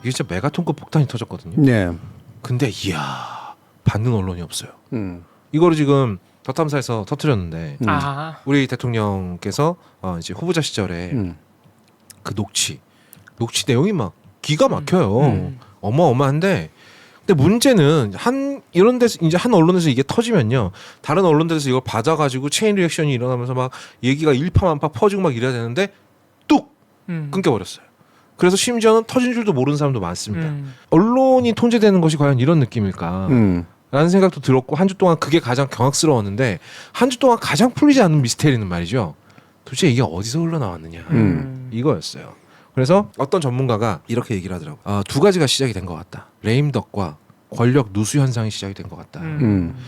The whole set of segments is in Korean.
이게 진짜 메가톤급 폭탄이 터졌거든요. 네. 근데 이야 받는 언론이 없어요. 이거를 지금 더탐사에서 터뜨렸는데 우리 대통령께서 이제 후보자 시절에 그 녹취 내용이 막 기가 막혀요. 어마어마한데 근데 문제는 이런 데서 이제 한 언론에서 이게 터지면요 다른 언론들에서 이걸 받아가지고 체인 리액션이 일어나면서 막 얘기가 일파만파 퍼지고 막 이래야 되는데 뚝 끊겨버렸어요. 그래서 심지어는 터진 줄도 모르는 사람도 많습니다. 언론이 통제되는 것이 과연 이런 느낌일까? 라는 생각도 들었고 한 주 동안 그게 가장 경악스러웠는데 한 주 동안 가장 풀리지 않는 미스테리는 말이죠. 도대체 이게 어디서 흘러나왔느냐 이거였어요. 그래서 어떤 전문가가 이렇게 얘기를 하더라고요. 두 가지가 시작이 된 것 같다. 레임덕과 권력 누수 현상이 시작이 된 것 같다.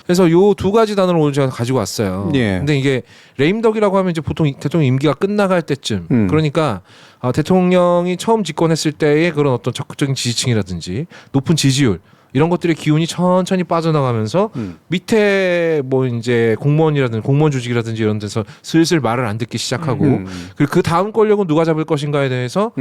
그래서 요 두 가지 단어를 오늘 제가 가지고 왔어요. 예. 근데 이게 레임덕이라고 하면 이제 보통 대통령 임기가 끝나갈 때쯤 그러니까 대통령이 처음 집권했을 때의 그런 어떤 적극적인 지지층이라든지 높은 지지율 이런 것들의 기운이 천천히 빠져나가면서 밑에 뭐 이제 공무원이라든지 공무원 조직이라든지 이런 데서 슬슬 말을 안 듣기 시작하고 그리고 그 다음 권력은 누가 잡을 것인가에 대해서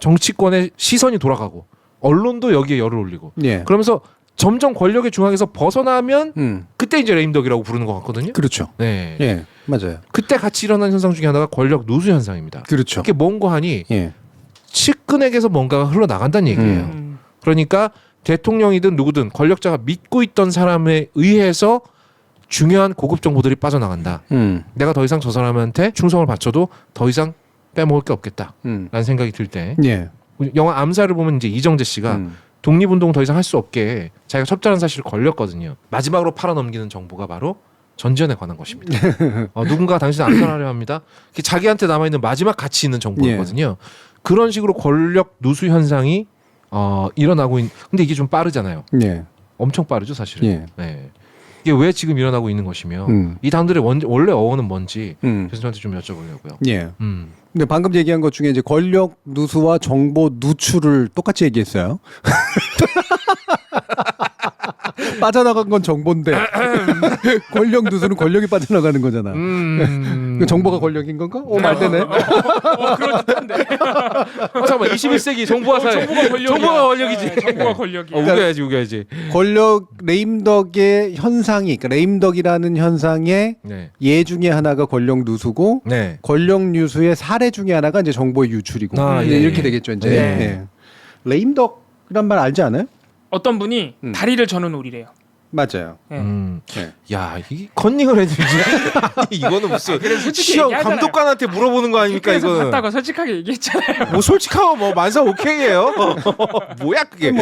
정치권의 시선이 돌아가고 언론도 여기에 열을 올리고 예. 그러면서 점점 권력의 중앙에서 벗어나면 그때 이제 레임덕이라고 부르는 것 같거든요. 그렇죠. 네. 예, 맞아요. 그때 같이 일어나는 현상 중에 하나가 권력 누수 현상입니다. 그렇죠. 이게 뭔고 하니 예. 측근에게서 뭔가가 흘러나간다는 얘기예요. 그러니까 대통령이든 누구든 권력자가 믿고 있던 사람에 의해서 중요한 고급 정보들이 빠져나간다. 내가 더 이상 저 사람한테 충성을 바쳐도 더 이상 빼먹을 게 없겠다라는 생각이 들 때 예. 영화 암살을 보면 이제 이정재 씨가 독립운동 더 이상 할 수 없게 자기가 첩자라는 사실을 걸렸거든요. 마지막으로 팔아넘기는 정보가 바로 전지현에 관한 것입니다. 누군가 당신을 암살하려 합니다. 그게 자기한테 남아있는 마지막 가치 있는 정보였거든요. 그런 식으로 권력 누수 현상이 일어나고 있는. 근데 이게 좀 빠르잖아요. 예. 엄청 빠르죠, 사실은. 예. 네. 이게 왜 지금 일어나고 있는 것이며 이 당들의 원래 어원은 뭔지 교수님한테 좀 여쭤보려고요. 예. 근데 방금 얘기한 것 중에 이제 권력 누수와 정보 누출을 똑같이 얘기했어요. 빠져나간 건 정보인데 권력 누수는 권력이 빠져나가는 거잖아. 그 정보가 권력인 건가? 말되네. 그렇던데. 잠깐만 21세기 정보화 사회. 정보가 권력이야. 정보가 권력이지. 정보가 권력이야. 우겨야지. 권력 레임덕의 현상이 그러니까 레임덕이라는 현상의 네. 예 중에 하나가 권력 누수고 네. 권력 누수의 사례 중에 하나가 이제 정보의 유출이고 이제 예. 이렇게 되겠죠 이제. 네. 예. 레임덕이란 말 알지 않아요? 어떤 분이 다리를 저는 오리래요. 맞아요. 예. 네. 야, 이 컨닝을 해주지. 이거는 무슨 솔직히 시험 얘기하잖아요. 감독관한테 물어보는 거 아닙니까 그래서 이거? 봤다고 솔직하게 얘기했잖아요. 뭐 솔직하고 뭐 만사 오케이예요. 뭐야 그게?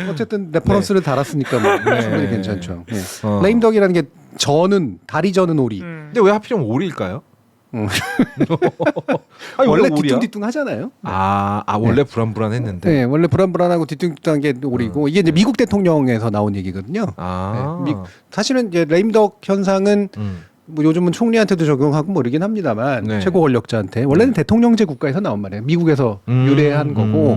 어쨌든 레퍼런스를 달았으니까 뭐 충분히 괜찮죠. 예. 어. 레임덕이라는 게 다리 저는 오리. 근데 왜 하필이면 오리일까요? 아니, 원래 오리야? 뒤뚱뒤뚱 하잖아요. 원래 불안불안했는데. 네, 원래 불안불안하고 뒤뚱뒤뚱한 게 오리고 이게 이제 미국 대통령에서 나온 얘기거든요. 네, 사실은 이제 레임덕 현상은 뭐 요즘은 총리한테도 적용하고 뭐 이러긴 합니다만 네. 최고 권력자한테 원래는 대통령제 국가에서 나온 말이에요. 미국에서 유래한 거고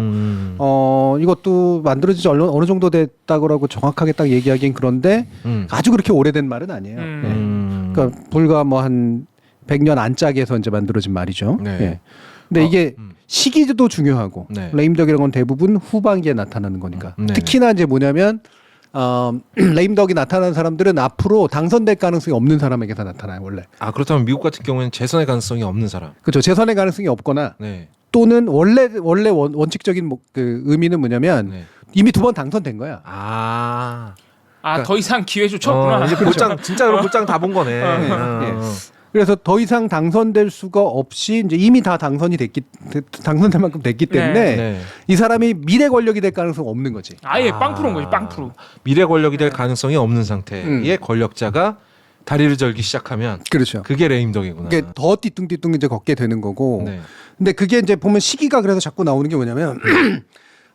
이것도 만들어진 지 어느 정도 됐다고 정확하게 딱 얘기하기엔 그런데 아주 그렇게 오래된 말은 아니에요. 네. 그러니까 불과 뭐 한 100년 안짝에서 이제 만들어진 말이죠. 네. 예. 근데 이게 시기도 중요하고 네. 레임덕이라는 건 대부분 후반기에 나타나는 거니까. 네. 특히나 이제 뭐냐면 레임덕이 나타나는 사람들은 앞으로 당선될 가능성이 없는 사람에게서 나타나요 원래. 그렇다면 미국 같은 경우에는 재선의 가능성이 없는 사람. 그렇죠. 재선의 가능성이 없거나 네. 또는 원래 원칙적인 그 의미는 뭐냐면 네. 이미 2번 당선된 거야. 더 이상 기회조차 없구나. 이제 볼장 진짜로 볼장 다 본 거네. 예. 그래서 더 이상 당선될 수가 없이 이제 이미 다 당선될 만큼 됐기 때문에 네. 이 사람이 미래 권력이 될 가능성은 없는 거지. 아예 빵프로인 거지. 빵프로. 미래 권력이 될 가능성이 없는 상태의 권력자가 다리를 절기 시작하면 그렇죠. 그게 레임덕이구나. 그게 더 띠뚱띠뚱 이제 걷게 되는 거고. 네. 근데 그게 이제 보면 시기가 그래서 자꾸 나오는 게 뭐냐면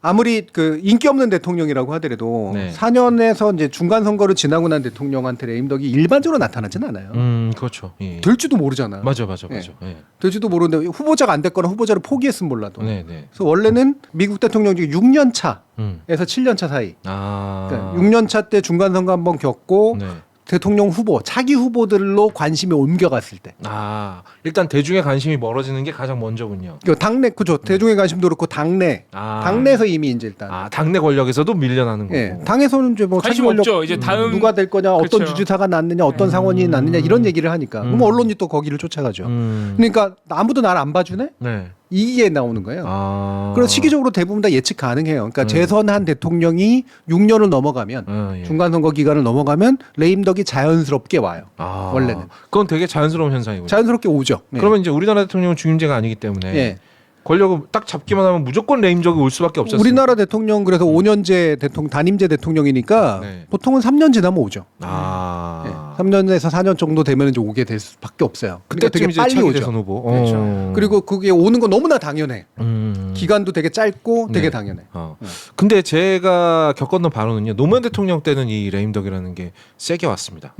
아무리 그 인기 없는 대통령이라고 하더라도 네. 4년에서 이제 중간 선거를 지나고 난 대통령한테 레임덕이 일반적으로 나타나진 않아요. 그렇죠. 예. 될지도 모르잖아. 맞아. 예. 될지도 모르는데 후보자가 안 됐거나 후보자를 포기했으면 몰라도. 네. 그래서 원래는 미국 대통령 중에 6년 차에서 7년 차 사이. 아. 그러니까 6년 차 때 중간 선거 한번 겪고 네. 대통령 후보, 차기 후보들로 관심이 옮겨갔을 때. 일단 대중의 관심이 멀어지는 게 가장 먼저군요. 당내 그죠. 대중의 관심도 그렇고 당내에서 이미 이제 일단 당내 권력에서도 밀려나는 거고. 예, 당에서는 이제 뭐 차기 관심 권력 없죠. 이제 다음 누가 될 거냐, 어떤 그렇죠. 주지사가 났느냐, 어떤 상원이 났느냐 이런 얘기를 하니까 그럼 언론이 또 거기를 쫓아가죠. 그러니까 아무도 나를 안 봐주네. 네. 이게 나오는 거예요. 그래서 시기적으로 대부분 다 예측 가능해요. 그러니까 재선한 대통령이 6년을 넘어가면 예. 중간 선거 기간을 넘어가면 레임덕이 자연스럽게 와요. 원래는 그건 되게 자연스러운 현상이군요. 자연스럽게 오죠. 네. 그러면 이제 우리나라 대통령은 중임제가 아니기 때문에 예. 권력을 딱 잡기만 하면 무조건 레임덕이 올 수밖에 없었어요. 우리나라 대통령 그래서 5년제 대통령 단임제 대통령이니까 네. 보통은 3년 지나면 오죠. 네. 3년에서 4년 정도 되면 이제 오게 될 수밖에 없어요. 그러니까 그때쯤 되게 이제 빨리 차기 오죠. 대선 후보. 그렇죠. 그리고 그게 오는 건 너무나 당연해. 기간도 되게 짧고 되게 네. 당연해. 근데 제가 겪었던 바로는요. 노무현 대통령 때는 이 레임덕이라는 게 세게 왔습니다.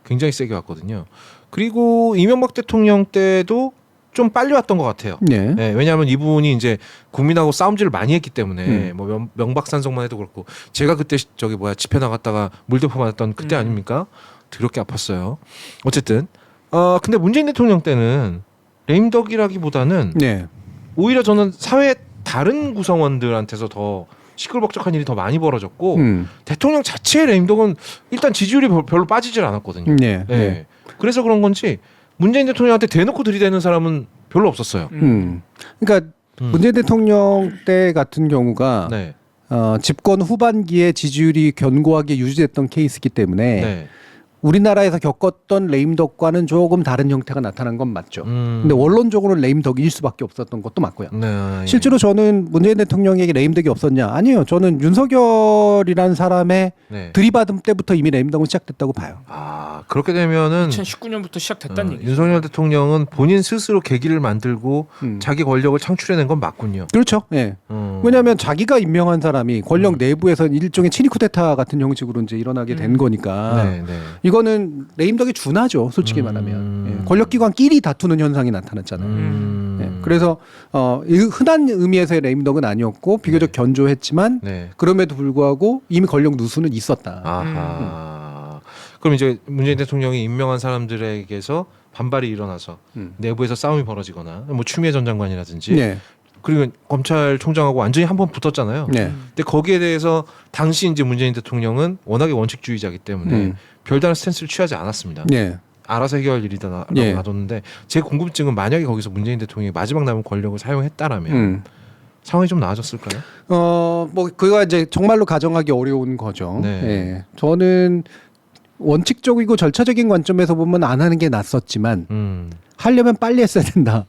굉장히 세게 왔거든요. 그리고 이명박 대통령 때도 좀 빨리 왔던 것 같아요. 네. 네, 왜냐하면 이분이 이제 국민하고 싸움질을 많이 했기 때문에 뭐 명박산성만 해도 그렇고 제가 그때 집회 나갔다가 물대포 맞았던 그때 아닙니까? 더럽게 아팠어요. 어쨌든 근데 문재인 대통령 때는 레임덕이라기보다는 네. 오히려 저는 사회 다른 구성원들한테서 더 시끌벅적한 일이 더 많이 벌어졌고 대통령 자체의 레임덕은 일단 지지율이 별로 빠지질 않았거든요. 네. 네. 그래서 그런 건지 문재인 대통령한테 대놓고 들이대는 사람은 별로 없었어요. 그러니까 문재인 대통령 때 같은 경우가 네. 집권 후반기에 지지율이 견고하게 유지됐던 케이스이기 때문에 네. 우리나라에서 겪었던 레임덕과는 조금 다른 형태가 나타난 건 맞죠. 근데 원론적으로는 레임덕일 수밖에 없었던 것도 맞고요. 네, 예. 실제로 저는 문재인 대통령에게 레임덕이 없었냐? 아니에요. 저는 윤석열이라는 사람의 네. 들이받음 때부터 이미 레임덕은 시작됐다고 봐요. 그렇게 되면은 2019년부터 시작됐다는 얘기죠. 윤석열 대통령은 본인 스스로 계기를 만들고 자기 권력을 창출해낸 건 맞군요. 그렇죠. 예. 왜냐하면 자기가 임명한 사람이 권력 내부에서 일종의 친위 쿠데타 같은 형식으로 이제 일어나게 된 거니까 네, 네. 이거는 레임덕이 준하죠. 솔직히 말하면 예. 권력기관끼리 다투는 현상이 나타났잖아요. 예. 그래서 흔한 의미에서의 레임덕은 아니었고 비교적 견조했지만 네. 그럼에도 불구하고 이미 권력 누수는 있었다. 그럼 이제 문재인 대통령이 임명한 사람들에게서 반발이 일어나서 내부에서 싸움이 벌어지거나 뭐 추미애 전 장관이라든지 네. 그리고 검찰총장하고 완전히 한 번 붙었잖아요. 네. 근데 거기에 대해서 당시 이제 문재인 대통령은 워낙에 원칙주의자이기 때문에 별다른 스탠스를 취하지 않았습니다. 네. 알아서 해결할 일이다라고 예. 놔뒀는데 제 궁금증은 만약에 거기서 문재인 대통령이 마지막 남은 권력을 사용했다라면 상황이 좀 나아졌을까요? 뭐 그가 이제 정말로 가정하기 어려운 거죠. 네. 예. 저는 원칙적이고 절차적인 관점에서 보면 안 하는 게 낫었지만 하려면 빨리 했어야 된다.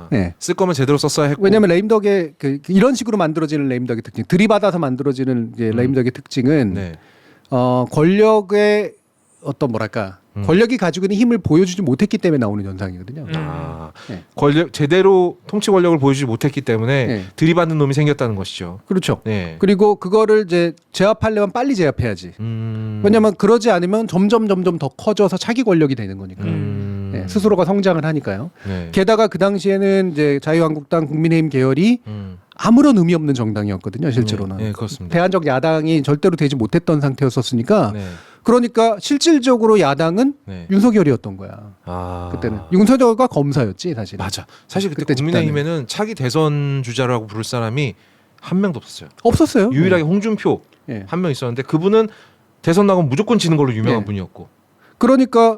네. 쓸 거면 제대로 썼어야 했고. 왜냐하면 레임덕의 이런 식으로 만들어지는 레임덕의 특징, 들이받아서 만들어지는 이제 레임덕의 특징은 네. 권력의 어떤 뭐랄까 권력이 가지고 있는 힘을 보여주지 못했기 때문에 나오는 현상이거든요. 네. 권력 제대로 통치 권력을 보여주지 못했기 때문에 네. 들이받는 놈이 생겼다는 것이죠. 그렇죠. 네. 그리고 그거를 이제 제압하려면 빨리 제압해야지. 왜냐하면 그러지 않으면 점점 더 커져서 차기 권력이 되는 거니까. 네, 스스로가 성장을 하니까요. 네. 게다가 그 당시에는 이제 자유한국당, 국민의힘 계열이 아무런 의미 없는 정당이었거든요. 실제로는. 네, 그렇습니다. 대안적 야당이 절대로 되지 못했던 상태였었으니까. 네. 그러니까 실질적으로 야당은 네. 윤석열이었던 거야. 그때는 윤석열과 검사였지 사실. 맞아. 사실 그때 그때 국민의힘에는 차기 대선 주자라고 부를 사람이 한 명도 없었어요. 없었어요. 유일하게 홍준표 네. 한 명 있었는데 그분은 대선 나가면 무조건 지는 걸로 유명한 네. 분이었고. 그러니까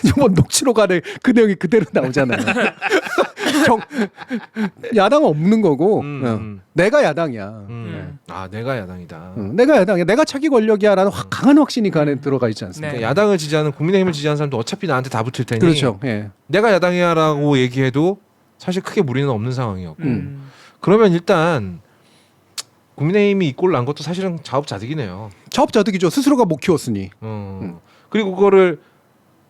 이번 녹취록안에 그 내용이 그대로 나오잖아요. 야당은 없는 거고 내가 야당이야. 내가 야당이다. 내가 야당이야. 내가 차기 권력이야라는 강한 확신이 그 안에 들어가 있지 않습니까? 네. 야당을 지지하는 국민의힘을 지지하는 사람도 어차피 나한테 다 붙을 테니 그렇죠. 예. 내가 야당이야라고 얘기해도 사실 크게 무리는 없는 상황이었고 그러면 일단 국민의힘이 이 꼴 난 것도 사실은 자업자득이네요. 자업자득이죠. 스스로가 못 키웠으니. 그리고 그거를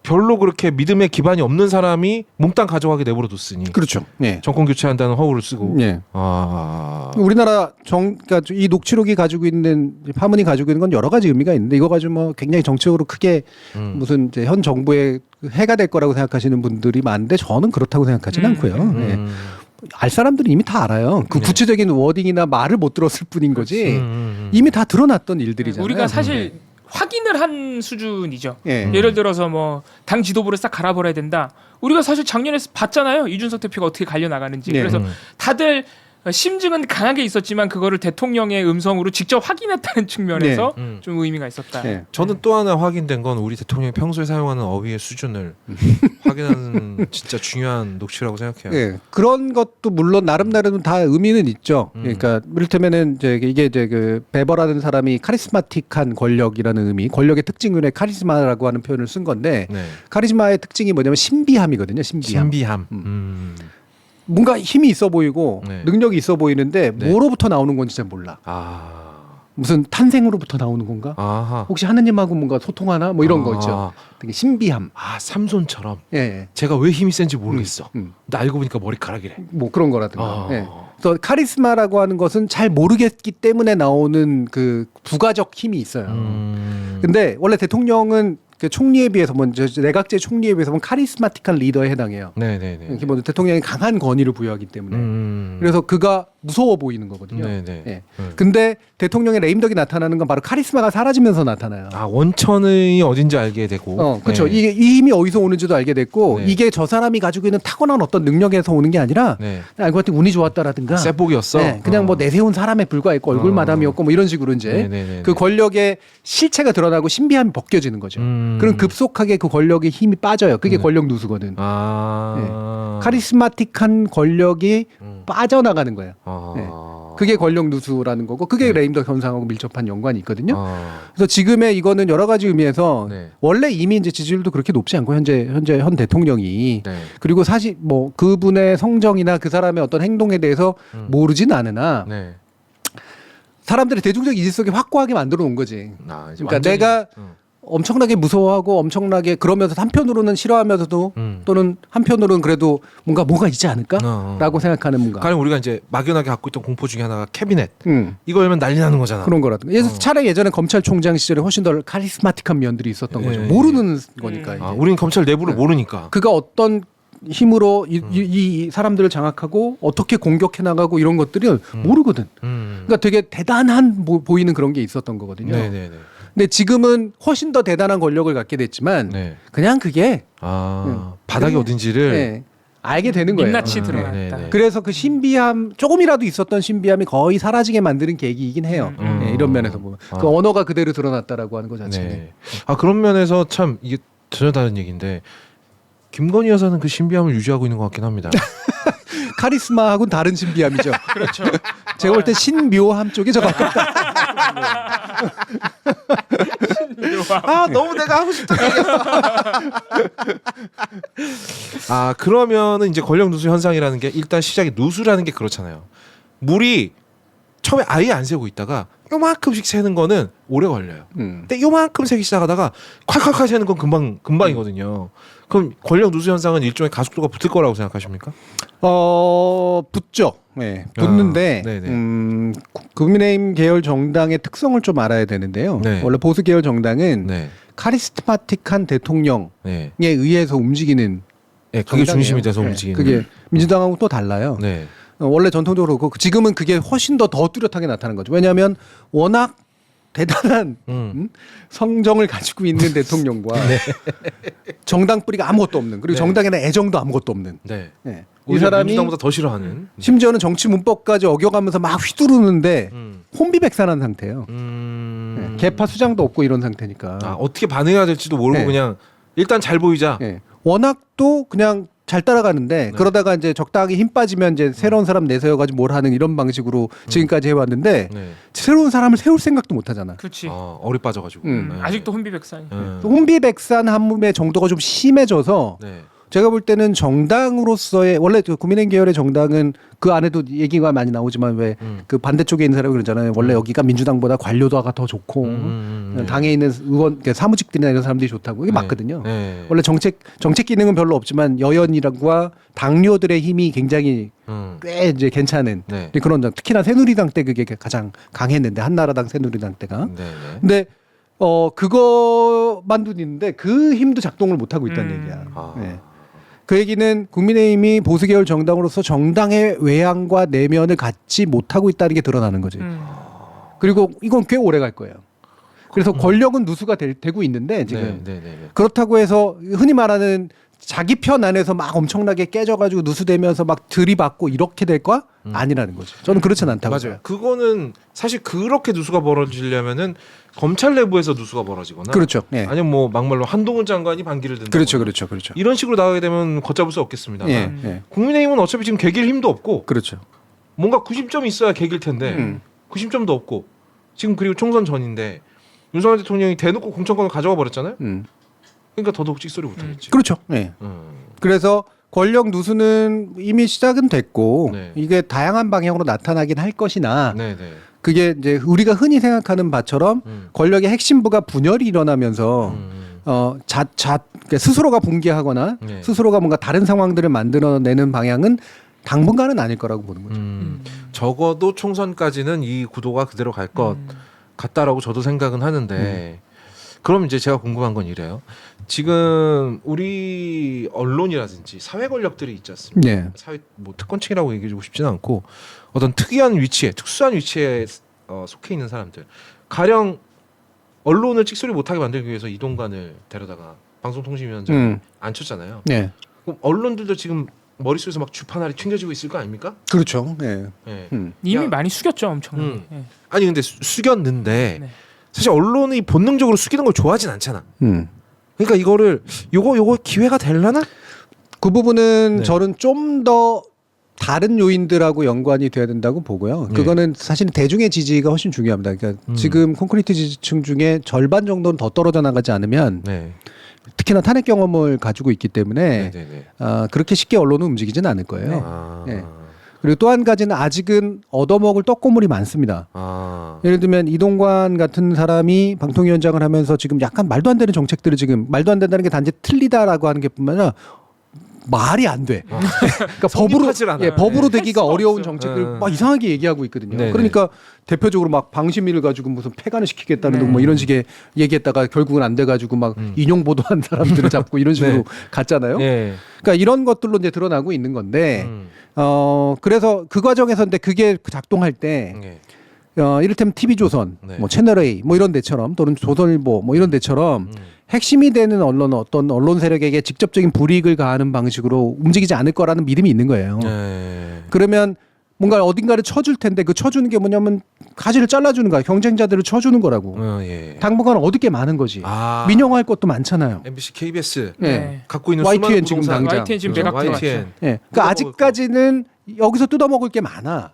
별로 그렇게 믿음에 기반이 없는 사람이 몽땅 가져가게 내버려뒀으니 그렇죠. 예. 정권 교체한다는 허구를 쓰고 예. 아 우리나라 그러니까 이 녹취록이 가지고 있는 파문이 가지고 있는 건 여러 가지 의미가 있는데 이거 가지고 뭐 굉장히 정치적으로 크게 무슨 이제 현 정부에 해가 될 거라고 생각하시는 분들이 많은데 저는 그렇다고 생각하지는 않고요. 예. 알 사람들은 이미 다 알아요. 그 구체적인 워딩이나 말을 못 들었을 뿐인 거지. 이미 다 드러났던 일들이잖아요. 우리가 사실 확인을 한 수준이죠. 예. 예를 들어서 뭐 당 지도부를 싹 갈아버려야 된다. 우리가 사실 작년에 봤잖아요. 이준석 대표가 어떻게 갈려 나가는지. 네. 그래서 다들 심증은 강하게 있었지만 그거를 대통령의 음성으로 직접 확인했다는 측면에서 좀 의미가 있었다. 네. 저는 또 하나 확인된 건 우리 대통령이 평소에 사용하는 어휘의 수준을 확인하는 진짜 중요한 녹취라고 생각해요. 예, 그런 것도 물론 나름 다 의미는 있죠. 그러니까 이를테면은 이게 이제 그 베버라는 사람이 카리스마틱한 권력이라는 의미, 권력의 특징 중에 카리스마라고 하는 표현을 쓴 건데 네. 카리스마의 특징이 뭐냐면 신비함이거든요. 신비함. 신비함. 뭔가 힘이 있어 보이고 네. 능력이 있어 보이는데 네. 뭐로부터 나오는 건지 잘 몰라. 무슨 탄생으로부터 나오는 건가? 아하. 혹시 하느님하고 뭔가 소통하나? 뭐 이런 거 있죠. 되게 신비함. 삼손처럼. 예, 예. 제가 왜 힘이 센지 모르겠어. 음. 근데 알고 보니까 머리카락이래. 뭐 그런 거라든가. 예. 그래서 카리스마라고 하는 것은 잘 모르겠기 때문에 나오는 그 부가적 힘이 있어요. 근데 원래 대통령은 그 총리에 비해서 먼저 내각제 총리에 비해서 카리스마틱한 리더에 해당해요. 네네네. 기본 대통령이 강한 권위를 부여하기 때문에. 그래서 그가 무서워 보이는 거거든요. 네네. 예. 근데 대통령의 레임덕이 나타나는 건 바로 카리스마가 사라지면서 나타나요. 원천이 어딘지 알게 되고. 그렇죠. 네. 이 힘이 어디서 오는지도 알게 됐고 네. 이게 저 사람이 가지고 있는 타고난 어떤 능력에서 오는 게 아니라 네. 알고 봤더니 운이 좋았다라든가 쇠복이었어. 네, 그냥 뭐 내세운 사람에 불과했고 얼굴 마담이었고 뭐 이런 식으로 이제 네네네네. 그 권력의 실체가 드러나고 신비함이 벗겨지는 거죠. 그럼 급속하게 그 권력의 힘이 빠져요. 그게 권력 누수거든. 카리스마틱한 권력이 빠져나가는 거예요. 네. 그게 권력 누수라는 거고 그게 레임덕 현상하고 밀접한 연관이 있거든요. 그래서 지금의 이거는 여러 가지 의미에서 네. 원래 이미 이제 지지율도 그렇게 높지 않고 현 대통령이 네. 그리고 사실 뭐 그분의 성정이나 그 사람의 어떤 행동에 대해서 모르진 않으나 네. 사람들의 대중적 인식 속에 확고하게 만들어 놓은 거지. 이제 그러니까 완전히- 내가 엄청나게 무서워하고 엄청나게 그러면서 한편으로는 싫어하면서도 또는 한편으로는 그래도 뭐가 있지 않을까라고 생각하는 뭔가 가령 우리가 이제 막연하게 갖고 있던 공포 중에 하나가 캐비넷. 이거 열면 난리 나는 거잖아. 그런 거라든가. 차라리 예전에 검찰총장 시절에 훨씬 더 카리스마틱한 면들이 있었던 거죠. 모르는 거니까. 이제. 우리는 검찰 내부를 모르니까. 그가 어떤 힘으로 이 사람들을 장악하고 어떻게 공격해 나가고 이런 것들을 모르거든. 그러니까 되게 대단한 보이는 그런 게 있었던 거거든요. 네네네. 근데 지금은 훨씬 더 대단한 권력을 갖게 됐지만 네. 그냥 그게 바닥이 어딘지를 네, 알게 되는 거예요. 민낯이 드러났다. 네네. 그래서 그 신비함 조금이라도 있었던 신비함이 거의 사라지게 만드는 계기이긴 해요. 네, 이런 면에서 보면 그 언어가 그대로 드러났다라고 하는 것 자체는. 네. 그런 면에서 참 이게 전혀 다른 얘기인데 김건희 여사는 그 신비함을 유지하고 있는 것 같긴 합니다. 카리스마하고는 다른 신비함이죠. 그렇죠. 제가 볼 때 신묘함 쪽에 저 가깝다. 너무 내가 하고 싶던 얘기야. 그러면은 이제 권력 누수 현상이라는 게 일단 시작이 누수라는 게 그렇잖아요. 물이 처음에 아예 안 새고 있다가 요만큼씩 새는 거는 오래 걸려요. 근데 요만큼 새기 시작하다가 콸콸콸 새는 건 금방이거든요. 그럼 권력 누수 현상은 일종의 가속도가 붙을 거라고 생각하십니까? 붙죠. 네, 붙는데 국민의힘 계열 정당의 특성을 좀 알아야 되는데요. 네. 원래 보수 계열 정당은 네. 카리스마틱한 대통령에 네. 의해서 움직이는 네, 그게 정당이에요. 중심이 돼서 네, 움직이는. 그게 민주당하고 또 달라요. 네. 원래 전통적으로 그렇고 지금은 그게 훨씬 더 뚜렷하게 나타나는 거죠. 왜냐하면 워낙 대단한 성정을 가지고 있는 대통령과 정당 뿌리가 아무것도 없는 그리고 네. 정당에는 애정도 아무것도 없는 네. 네. 이 오히려 사람이 민주당보다 더 싫어하는. 심지어는 정치 문법까지 어겨가면서 막 휘두르는데 혼비백산한 상태예요. 네. 개파 수장도 없고 이런 상태니까. 어떻게 반응해야 될지도 모르고 네. 그냥 일단 잘 보이자. 네. 워낙 또 그냥 잘 따라가는데 그러다가 이제 적당히 힘 빠지면 이제 새로운 사람 내세워가지고 뭘 하는 이런 방식으로 지금까지 해왔는데 네. 새로운 사람을 세울 생각도 못 하잖아. 그렇지. 어리 빠져가지고. 아직도 혼비백산이. 혼비백산함의 정도가 좀 심해져서 네. 제가 볼 때는 정당으로서의 원래 그 국민의힘 계열의 정당은 그 안에도 얘기가 많이 나오지만 왜 그 반대쪽에 있는 사람이 그러잖아요. 원래 여기가 민주당보다 관료도가 더 좋고 당에 있는 의원 그러니까 사무직들이나 이런 사람들이 좋다고 이게 맞거든요. 네. 원래 정책 기능은 별로 없지만 여연이랑과 당료들의 힘이 굉장히 꽤 이제 괜찮은 네. 그런 특히나 새누리당 때 그게 가장 강했는데 한나라당 새누리당 때가. 네. 근데 그거만도 있는데 그 힘도 작동을 못 하고 있다는 얘기야. 네. 그 얘기는 국민의힘이 보수계열 정당으로서 정당의 외양과 내면을 갖지 못하고 있다는 게 드러나는 거지. 그리고 이건 꽤 오래 갈 거예요. 그래서 권력은 누수가 되고 있는데 지금 네. 그렇다고 해서 흔히 말하는 자기 편 안에서 막 엄청나게 깨져가지고 누수되면서 막 들이받고 이렇게 될까? 아니라는 거죠. 저는 그렇진 않다고 맞아요. 그거는 사실 그렇게 누수가 벌어지려면은 검찰 내부에서 누수가 벌어지거나, 그렇죠. 네. 아니면 뭐 막말로 한동훈 장관이 반기를 든다. 그렇죠. 이런 식으로 나가게 되면 걷잡을 수 없겠습니다. 예. 국민의힘은 어차피 지금 개길 힘도 없고, 그렇죠. 뭔가 구심점이 있어야 개길 텐데 구심점도 없고, 지금 그리고 총선 전인데 윤석열 대통령이 대놓고 공천권을 가져가 버렸잖아요. 그러니까 더더욱 찍소리 못하겠지. 그렇죠. 네. 그래서 권력 누수는 이미 시작은 됐고 네. 이게 다양한 방향으로 나타나긴 할 것이나 네. 그게 이제 우리가 흔히 생각하는 바처럼 권력의 핵심부가 분열이 일어나면서 그러니까 스스로가 붕괴하거나 네. 스스로가 뭔가 다른 상황들을 만들어내는 방향은 당분간은 아닐 거라고 보는 거죠. 적어도 총선까지는 이 구도가 그대로 갈 것 같다라고 저도 생각은 하는데, 그럼 이제 제가 궁금한 건 이래요. 지금 우리 언론이라든지 사회 권력들이 있지 않습니까? 네. 사회 뭐 특권층이라고 얘기해주고 싶지는 않고 어떤 특이한 위치에, 특수한 위치에 속해 있는 사람들, 가령 언론을 찍소리 못하게 만들기 위해서 이동관을 데려다가 방송통신위원장에 앉혔잖아요. 네. 그럼 언론들도 지금 머릿속에서 막 주판알이 튕겨지고 있을 거 아닙니까? 그렇죠. 네. 네. 이미 야, 많이 숙였죠, 엄청. 예. 아니 근데 숙였는데 네. 사실 언론이 본능적으로 숙이는 걸 좋아하진 않잖아. 그러니까 이거를 요거 기회가 될라나? 그 부분은 네. 저는 좀 더 다른 요인들하고 연관이 돼야 된다고 보고요. 네. 그거는 사실 대중의 지지가 훨씬 중요합니다. 그러니까 지금 콘크리트 지지층 중에 절반 정도는 더 떨어져 나가지 않으면 네. 특히나 탄핵 경험을 가지고 있기 때문에 네네네. 그렇게 쉽게 언론은 움직이지는 않을 거예요. 아. 네. 그리고 또 한 가지는 아직은 얻어먹을 떡고물이 많습니다. 아. 예를 들면 이동관 같은 사람이 방통위원장을 하면서 지금 약간 말도 안 되는 정책들을 지금 말도 안 된다는 게 단지 틀리다라고 하는 게 뿐만 아니라 말이 안 돼. 그러니까 성립하질 않아. 법으로 네. 되기가 할 수가 어려운 없죠. 정책들 막 이상하게 얘기하고 있거든요. 네네. 그러니까 대표적으로 막 방심위를 가지고 무슨 폐간을 시키겠다는 둥 뭐 이런 식의 얘기했다가 결국은 안 돼가지고 막 인용 보도한 사람들을 잡고 이런 식으로 네. 갔잖아요. 네. 그러니까 이런 것들로 이제 드러나고 있는 건데 음. 그래서 그 과정에서 근데 그게 작동할 때 네. 이를테면 TV조선, 네. 뭐 채널A 뭐 이런 데처럼 또는 조선일보 뭐 이런 데처럼 핵심이 되는 언론 어떤 언론 세력에게 직접적인 불이익을 가하는 방식으로 움직이지 않을 거라는 믿음이 있는 거예요. 네. 그러면 뭔가 어딘가를 쳐줄 텐데 그 쳐주는 게 뭐냐면 가지를 잘라주는 거야. 경쟁자들을 쳐주는 거라고. 예. 당분간 얻을 게 많은 거지. 아. 민영화할 것도 많잖아요. MBC, KBS 네. 갖고 있는 YTN 수많은 지금 부동산. 당장. YTN 지금 그렇죠. 매각 들어갔죠. YTN. 예. 그러니까 아직까지는 여기서 뜯어먹을 게 많아.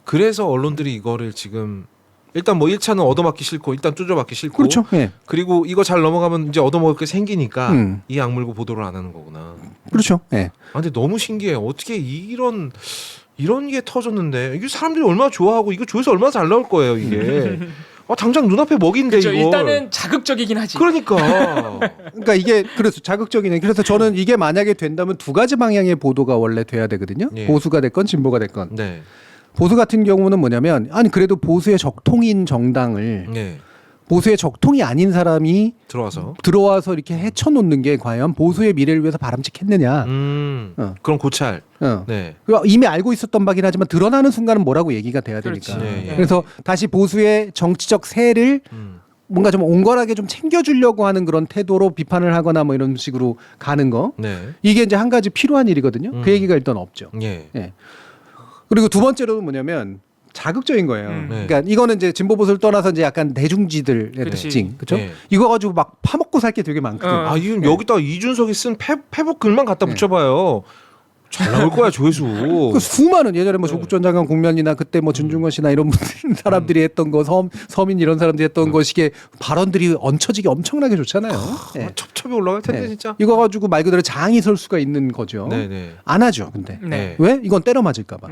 그래서 언론들이 이거를 지금 일단 뭐 1차는 얻어맞기 싫고 일단 쪼져맞기 싫고 그렇죠. 예. 그리고 이거 잘 넘어가면 이제 얻어먹을 게 생기니까 음. 이 악물고 보도를 안 하는 거구나. 그렇죠. 예. 아, 근데 너무 신기해. 어떻게 이런 게 터졌는데 이게 사람들이 얼마나 좋아하고 이거 조회수 얼마나 잘 나올 거예요 이게. 아, 당장 눈앞에 먹인데 그렇죠. 이거. 일단은 자극적이긴 하지. 그러니까. 그러니까 이게 그래서 자극적이네. 그래서 저는 이게 만약에 된다면 두 가지 방향의 보도가 원래 돼야 되거든요. 예. 보수가 됐건 진보가 됐건. 네. 보수 같은 경우는 뭐냐면 아니 그래도 보수의 적통인 정당을 네. 보수의 적통이 아닌 사람이 들어와서 이렇게 헤쳐놓는 게 과연 보수의 미래를 위해서 바람직했느냐. 그런 고찰. 네. 이미 알고 있었던 바긴 하지만 드러나는 순간은 뭐라고 얘기가 돼야 되니까. 네, 예. 그래서 다시 보수의 정치적 세를 뭔가 좀 온건하게 좀 챙겨주려고 하는 그런 태도로 비판을 하거나 뭐 이런 식으로 가는 거. 네. 이게 이제 한 가지 필요한 일이거든요. 그 얘기가 일단 없죠. 예. 예. 그리고 두 번째로는 뭐냐면 자극적인 거예요. 네. 그러니까 이거는 이제 진보 보수를 떠나서 이제 약간 대중지들의 그렇지. 특징, 그렇죠? 네. 이거 가지고 막 파먹고 살 게 되게 많거든. 아, 이건 여기다 이준석이 쓴 페북 글만 갖다 붙여봐요. 잘 나올 거야 조회수. 그 수많은 예전에 뭐 조국 전 장관 국면이나 그때 뭐 준중권 씨나 이런 분들 사람들이 했던 거 서민 이런 사람들이 했던 것이게 발언들이 얹혀지기 엄청나게 좋잖아요. 예. 첩첩이 올라갈 텐데 예. 진짜. 이거 가지고 말 그대로 장이 설 수가 있는 거죠. 네네. 안 하죠, 근데. 네. 왜? 이건 때려 맞을까봐.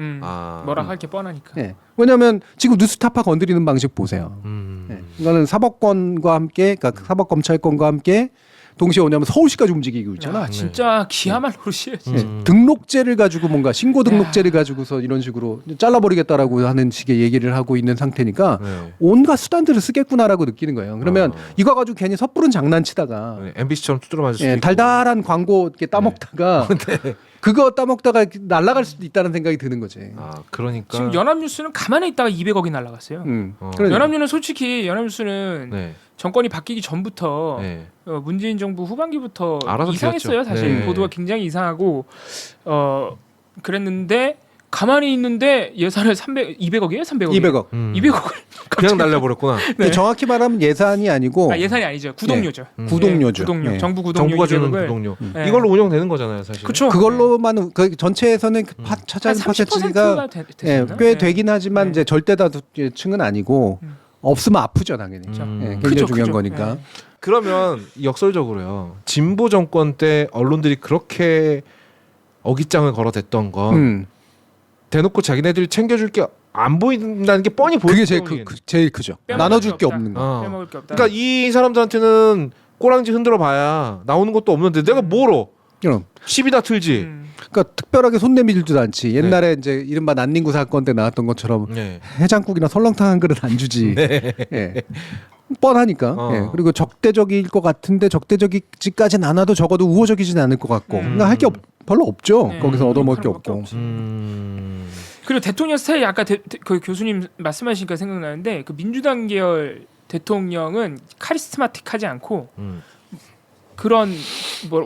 뭐라 할 게 뻔하니까. 예. 왜냐하면 지금 뉴스타파 건드리는 방식 보세요. 예. 이거는 사법권과 함께, 그러니까 사법검찰권과 함께 동시에 오냐면 서울시까지 움직이고 있잖아. 진짜 기야말로 시해지. 등록제를 가지고 뭔가 신고 등록제를 가지고서 이런 식으로 잘라버리겠다라고 하는 식의 얘기를 하고 있는 상태니까 네. 온갖 수단들을 쓰겠구나라고 느끼는 거예요. 그러면 이거 가지고 괜히 섣부른 장난치다가 MBC처럼 두드려 맞을 수 예, 있고. 달달한 광고 이렇게 따먹다가 그거 따먹다가 날아갈 수도 있다는 생각이 드는 거지. 아 그러니까 지금 연합뉴스는 가만히 있다가 200억이 날라갔어요. 그러니까. 연합뉴스는 솔직히 연합뉴스는 네. 정권이 바뀌기 전부터 네. 문재인 정부 후반기부터 알아서 이상했어요. 되었죠. 사실 네. 보도가 굉장히 이상하고 그랬는데 가만히 있는데 예산을 200억이에요? 300억? 200억. 200억을 그냥 날려버렸구나. 근데 정확히 말하면 예산이 아니고 예산이 아니죠. 구독료죠. 구독료죠. 구독료. 네. 정부 구독료 정부가 주는 200억을 구독료. 네. 이걸로 운영되는 거잖아요, 사실. 그렇죠. 그걸로만 그 전체에서는 차지하는 퍼센티지가 꽤 되긴 하지만 이제 절대 다수층은 아니고 없으면 아프죠 당연히. 굉장히 크죠, 중요한 크죠. 거니까. 네. 그러면 역설적으로요. 진보 정권 때 언론들이 그렇게 어깃장을 걸어댔던 건 대놓고 자기네들이 챙겨줄 게 안 보인다는 게 뻔히 보이는 그게 제일 크죠. 나눠줄 게 없는 거. 빼먹을 게 없다. 그러니까 이 사람들한테는 꼬랑지 흔들어 봐야 나오는 것도 없는데 내가 뭐로 그럼. 시비다 틀지. 그러니까 특별하게 손 내밀지도 않지. 옛날에 이제 이른바 난닝구 사건 때 나왔던 것처럼 네. 해장국이나 설렁탕 한 그릇 안 주지. 예. 뻔하니까. 예. 그리고 적대적일 것 같은데 적대적이지까지는 않아도 적어도 우호적이지는 않을 것 같고. 그러니까 할 게 별로 없죠. 거기서 얻어먹을 게 없고. 그리고 대통령 스타일이 아까 그 교수님 말씀하시니까 생각나는데 그 민주당 계열 대통령은 카리스마틱하지 않고 그런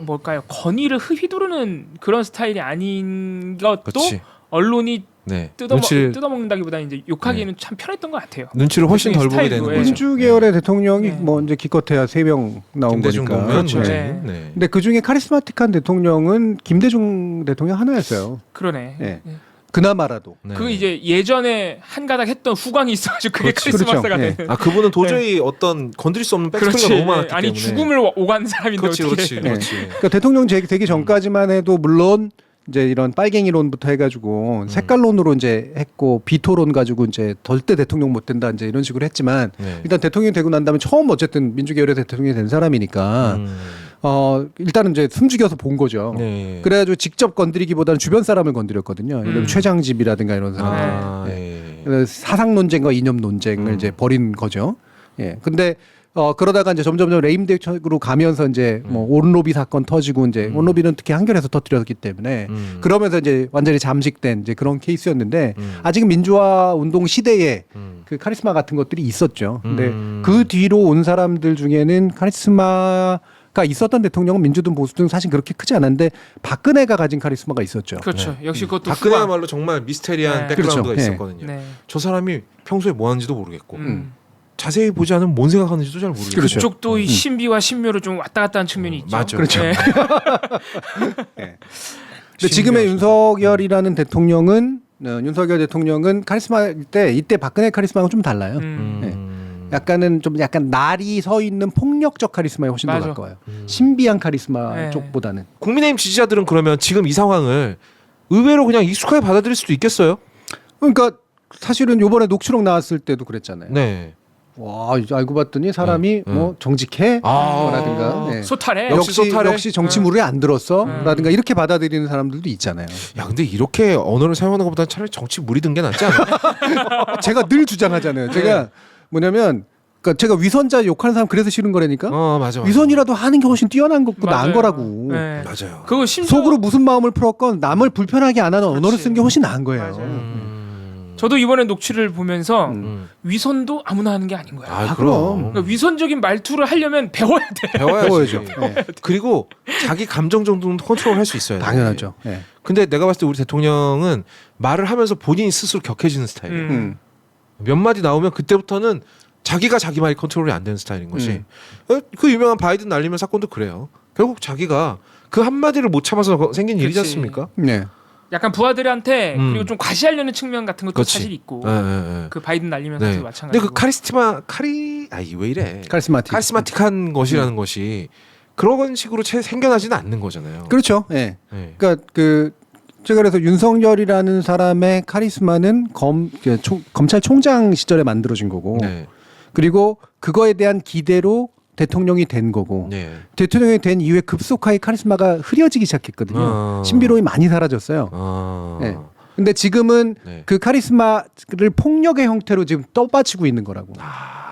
뭘까요? 권위를 휘두르는 그런 스타일이 아닌 것도 그렇지. 언론이 네. 뜯어먹는다기보다는 이제 욕하기에는 참 편했던 것 같아요. 눈치를 훨씬 덜 보게 되는 스타일도, 거죠. 민주 계열의 대통령이 네. 뭐 이제 기껏해야 3명 나온 김대중 거니까. 노무현 그렇죠. 네. 네. 근데 그 중에 카리스마틱한 대통령은 김대중 대통령 하나였어요. 그러네. 네. 그나마라도. 네. 그 이제 예전에 한 가닥 했던 후광이 있어가지고 그게 그렇지. 카리스마스가 그렇죠. 되는. 네. 아 그분은 도저히 어떤 건드릴 수 없는 백스토리가 너무 많았기 아니 때문에. 죽음을 오간 사람인데 그렇지, 어떻게? 그렇지, 그렇지. 그러니까 대통령 되기 전까지만 해도 물론 이제 이런 빨갱이론부터 해가지고 색깔론으로 이제 했고 비토론 가지고 이제 절대 대통령 못 된다 이제 이런 식으로 했지만 네. 일단 대통령이 되고 난 다음에 처음 어쨌든 민주계열의 대통령이 된 사람이니까 일단은 이제 숨죽여서 본 거죠. 네. 그래가지고 직접 건드리기보다는 주변 사람을 건드렸거든요. 예를 들면 최장집이라든가 이런 사람. 아, 네. 예. 사상 논쟁과 이념 논쟁을 이제 벌인 거죠. 예. 근데 그러다가 이제 점점점 레임덕으로 가면서 이제 뭐 온로비 사건 터지고 이제 온로비는 특히 한겨레에서 터뜨렸기 때문에 그러면서 이제 완전히 잠식된 이제 그런 케이스였는데 아직은 민주화 운동 시대에 그 카리스마 같은 것들이 있었죠. 근데 그 뒤로 온 사람들 중에는 카리스마가 있었던 대통령은 민주든 보수든 사실 그렇게 크지 않았는데 박근혜가 가진 카리스마가 있었죠. 그렇죠. 역시 그것도 박근혜야말로 정말 미스테리한 네. 백그라운드가 그렇죠. 있었거든요. 네. 저 사람이 평소에 뭐 하는지도 모르겠고 자세히 보지 않으면 뭔 생각하는지도 잘 모르겠고. 그렇죠. 그쪽도 이 신비와 신묘를 좀 왔다 갔다 하는 측면이 있죠. 맞죠. 그렇죠. 네. 근데 지금의 윤석열이라는 대통령은 윤석열 대통령은 카리스마일 때 이때 박근혜 카리스마하고 좀 달라요. 약간 날이 서 있는 폭력적 카리스마에 훨씬 더 맞아. 가까워요. 신비한 카리스마 네. 쪽보다는. 국민의힘 지지자들은 그러면 지금 이 상황을 의외로 그냥 익숙하게 받아들일 수도 있겠어요? 그러니까 사실은 요번에 녹취록 나왔을 때도 그랬잖아요. 네. 와 이제 알고 봤더니 사람이 네. 뭐 정직해 라든가 소탈해. 역시 정치물에 안 들었어 라든가 이렇게 받아들이는 사람들도 있잖아요. 야 근데 이렇게 언어를 사용하는 것보다는 차라리 정치 물이 든 게 낫지 않아? 제가 늘 주장하잖아요. 제가 뭐냐면 그러니까 제가 위선자 욕하는 사람 그래서 싫은 거라니까. 맞아. 위선이라도 하는 게 훨씬 뛰어난 거고 나은 맞아요. 거라고. 네. 맞아요. 그거 심지어 속으로 무슨 마음을 풀었건 남을 불편하게 안 하는 언어를 쓴 게 훨씬 나은 거예요. 맞아요. 저도 이번에 녹취를 보면서 위선도 아무나 하는 게 아닌 거야. 아, 그럼. 그럼. 그러니까 위선적인 말투를 하려면 배워야 돼. 배워야죠. 네. 그리고 자기 감정 정도는 컨트롤할 수 있어야 돼. 당연하죠. 네. 근데 내가 봤을 때 우리 대통령은 말을 하면서 본인이 스스로 격해지는 스타일이에요. 몇 마디 나오면 그때부터는 자기가 자기 말이 컨트롤이 안 되는 스타일인 것이. 그 유명한 바이든 날리면 사건도 그래요. 결국 자기가 그 한마디를 못 참아서 생긴 일이지 그치. 않습니까? 네. 약간 부하들한테 그리고 좀 과시하려는 측면 같은 것도 그렇지. 사실 있고. 네. 그 바이든 날리면서도 네. 마찬가지고. 근데 그 왜 이래? 카리스마틱한 것이라는 것이 그런 식으로 생겨나지는 않는 거잖아요. 그렇죠. 예. 네. 그러니까 제가 그래서 윤석열이라는 사람의 카리스마는 검찰총장 시절에 만들어진 거고 네. 그리고 그거에 대한 기대로 대통령이 된 거고 네. 대통령이 된 이후에 급속하게 카리스마가 흐려지기 시작했거든요. 신비로움이 많이 사라졌어요. 네. 근데 지금은 네. 그 카리스마를 폭력의 형태로 지금 떠받치고 있는 거라고.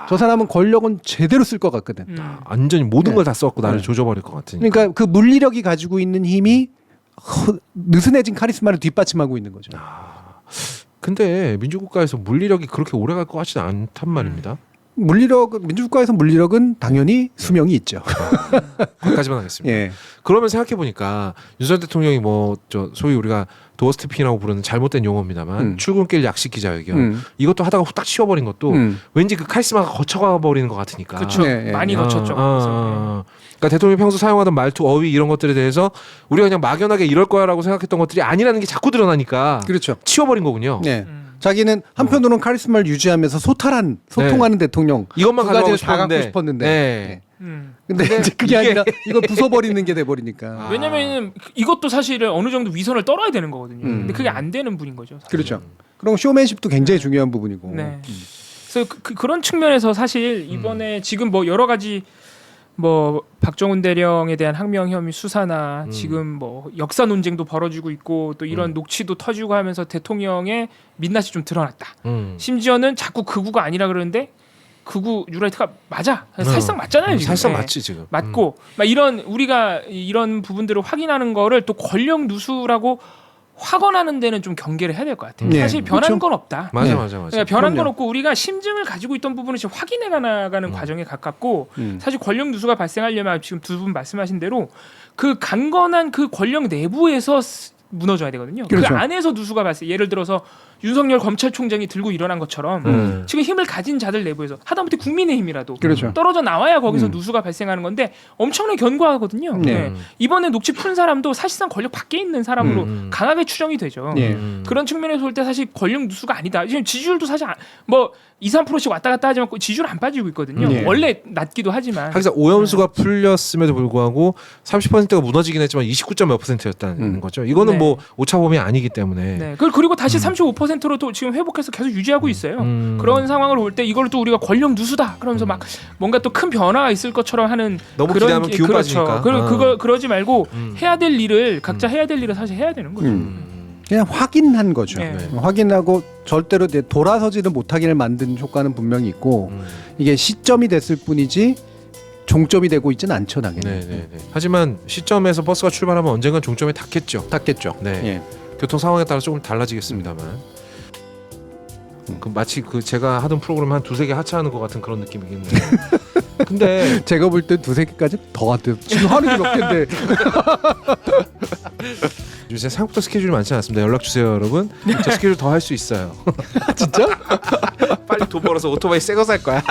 저 사람은 권력은 제대로 쓸 것 같거든. 완전히 모든 네. 걸 다 써갖고 나를 네. 조져버릴 것 같으니까. 그러니까 그 물리력이 가지고 있는 힘이 느슨해진 카리스마를 뒷받침하고 있는 거죠. 근데 민주국가에서 물리력이 그렇게 오래 갈 것 같지는 않단 말입니다. 민주국가에서 물리력은 당연히 수명이 있죠. 거기까지만 하겠습니다. 예. 그러면 생각해 보니까 윤석열 대통령이 뭐 저 소위 우리가 도어스태핑이라고 부르는 잘못된 용어입니다만 출근길 약식 기자회견 이것도 하다가 후딱 치워버린 것도 왠지 그 카리스마가 거쳐가 버리는 것 같으니까. 그렇죠. 많이 거쳤죠. 그러니까 대통령이 평소 사용하던 말투, 어휘 이런 것들에 대해서 우리가 그냥 막연하게 이럴 거야라고 생각했던 것들이 아니라는 게 자꾸 드러나니까. 그렇죠. 치워버린 거군요. 네. 자기는 한편으로는 카리스마를 유지하면서 소통하는 대통령 이것만 두 가지를 다 가져가고 갖고 싶었는데. 네. 근데 이제 그게 아니라 이걸 부숴버리는 게 돼버리니까. 왜냐면 이것도 사실은 어느 정도 위선을 떨어야 되는 거거든요. 근데 그게 안 되는 분인 거죠. 사실. 그렇죠. 그럼 쇼맨십도 굉장히 중요한 부분이고. 네. 그래서 그런 측면에서 사실 이번에 지금 뭐 여러 가지 뭐 박정훈 대령에 대한 항명 혐의 수사나 지금 뭐 역사 논쟁도 벌어지고 있고 또 이런 녹취도 터지고 하면서 대통령의 민낯이 좀 드러났다. 심지어는 자꾸 극우가 아니라 그러는데 극우 뉴라이트가 맞아. 사실상 맞잖아요. 지금. 사실상 네. 맞지 지금. 맞고 막 이런 우리가 이런 부분들을 확인하는 거를 또 권력 누수라고 확언하는 데는 좀 경계를 해야 될 것 같아요. 네. 사실 변한 그렇죠. 건 없다. 맞아. 그러니까 변한 건 그럼요. 없고 우리가 심증을 가지고 있던 부분을 지금 확인해 나가는 과정에 가깝고 사실 권력 누수가 발생하려면 지금 두 분 말씀하신 대로 그 강건한 그 권력 내부에서 무너져야 되거든요. 그렇죠. 그 안에서 누수가 발생. 예를 들어서 윤석열 검찰총장이 들고 일어난 것처럼 지금 힘을 가진 자들 내부에서 하다못해 국민의힘이라도 그렇죠. 떨어져 나와야 거기서 누수가 발생하는 건데 엄청나게 견고하거든요. 네. 네. 이번에 녹취 푼 사람도 사실상 권력 밖에 있는 사람으로 강하게 추정이 되죠. 네. 그런 측면에서 볼 때 사실 권력 누수가 아니다. 지금 지지율도 사실 뭐 2~3%씩 왔다 갔다 하지만 지지율 안 빠지고 있거든요. 네. 원래 낮기도 하지만. 하기사 오염수가 풀렸음에도 불구하고 30%가 무너지긴 했지만 29.몇 %였다는 거죠. 이거는 네. 뭐 오차범위 아니기 때문에. 네. 그리고 다시 35%로 또 지금 회복해서 계속 유지하고 있어요. 그런 상황을 볼 때 이걸 또 우리가 권력 누수다. 그러면서 막 뭔가 또 큰 변화가 있을 것처럼 하는 너무 그런 기대하면 기운 그렇죠. 빠지니까. 그러지 말고 해야 될 일을 각자 해야 될 일을 사실 해야 되는 거죠. 그냥 확인한 거죠. 네. 확인하고 절대로 이제 돌아서지를 못하기를 만든 효과는 분명히 있고 이게 시점이 됐을 뿐이지 종점이 되고 있지는 않죠, 당연히. 네네네. 하지만 시점에서 버스가 출발하면 언젠간 종점에 닿겠죠. 닿겠죠. 네. 예. 교통 상황에 따라 조금 달라지겠습니다만. 그 마치 그 제가 하던 프로그램 한 두세 개 하차하는 것 같은 그런 느낌이겠네요. 근데 제가 볼 때 두세 개까지 더 같아요. 지금 하는 게 몇 개인데. 요새 생각보다 스케줄이 많지 않습니다. 연락 주세요, 여러분. 저 스케줄 더 할 수 있어요. 진짜? 빨리 돈 벌어서 오토바이 새 거 살 거야.